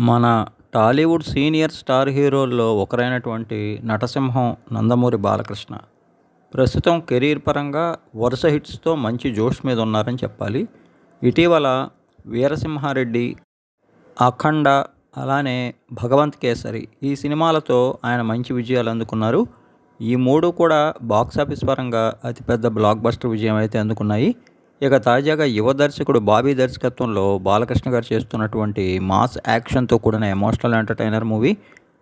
మన Tollywood senior star హీరోల్లో ఒకరైనటువంటి నటసింహం Nandamuri Balakrishna ప్రస్తుతం career పరంగా వరుస హిట్స్తో మంచి జోష్ మీద ఉన్నారని చెప్పాలి. ఇటీవల వీరసింహారెడ్డి, అఖండ, అలానే భగవంత్ కేసరి ఈ సినిమాలతో ఆయన మంచి విజయాలు అందుకున్నారు. ఈ మూడు కూడా బాక్సాఫీస్ పరంగా అతిపెద్ద బ్లాక్ బస్టర్ విజయం అయితే అందుకున్నాయి. ఇక తాజాగా యువ దర్శకుడు బాబీ దర్శకత్వంలో బాలకృష్ణ గారు చేస్తున్నటువంటి మాస్ యాక్షన్తో కూడిన emotional entertainer movie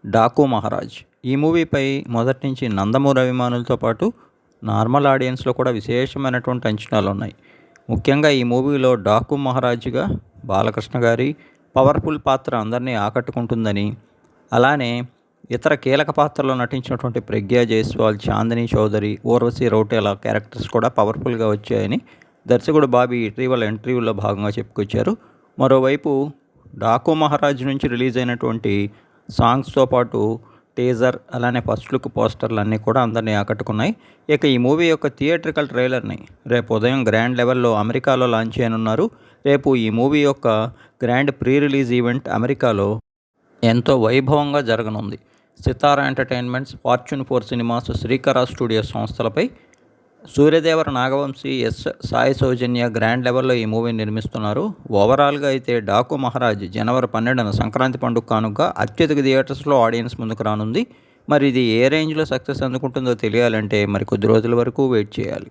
Daaku Maharaj. ఈ మూవీపై మొదటి నుంచి నందమూరి అభిమానులతో పాటు నార్మల్ ఆడియన్స్లో కూడా విశేషమైనటువంటి అంచనాలు ఉన్నాయి. ముఖ్యంగా ఈ మూవీలో డాకు మహారాజ్గా బాలకృష్ణ గారి పవర్ఫుల్ పాత్ర అందరినీ ఆకట్టుకుంటుందని, అలానే ఇతర కీలక పాత్రలో నటించినటువంటి ప్రగ్యా జైస్వాల్, చాందిని చౌదరి, ఊర్వశి రౌటేలా క్యారెక్టర్స్ కూడా పవర్ఫుల్గా వచ్చాయని దర్శకుడు బాబీ ఇటీవల ఇంటర్వ్యూలో భాగంగా చెప్పుకొచ్చారు. మరోవైపు డాకు మహారాజ్ నుంచి రిలీజ్ అయినటువంటి సాంగ్స్తో పాటు టీజర్, అలానే ఫస్ట్ లుక్ పోస్టర్లు అన్నీ కూడా అందరినీ ఆకట్టుకున్నాయి. ఇక ఈ మూవీ యొక్క థియేట్రికల్ ట్రైలర్ని రేపు ఉదయం గ్రాండ్ లెవెల్లో అమెరికాలో లాంచ్ చేయనున్నారు. రేపు ఈ మూవీ యొక్క గ్రాండ్ ప్రీ రిలీజ్ ఈవెంట్ అమెరికాలో ఎంతో వైభవంగా జరగనుంది. సితారా ఎంటర్టైన్మెంట్స్, ఫార్చ్యూన్ 4 సినిమాస్, శ్రీకర స్టూడియోస్ సంస్థలపై సూర్యదేవర నాగవంశీ, ఎస్ సాయి సౌజన్య గ్రాండ్ లెవెల్లో ఈ మూవీని నిర్మిస్తున్నారు. ఓవరాల్గా అయితే డాకు మహారాజ్ జనవరి 12న సంక్రాంతి పండుగ కానుక అత్యధిక థియేటర్స్లో ఆడియన్స్ ముందుకు రానుంది. మరి ఇది ఏ రేంజ్లో సక్సెస్ అందుకుంటుందో తెలియాలంటే మరి కొద్ది రోజుల వరకు వెయిట్ చేయాలి.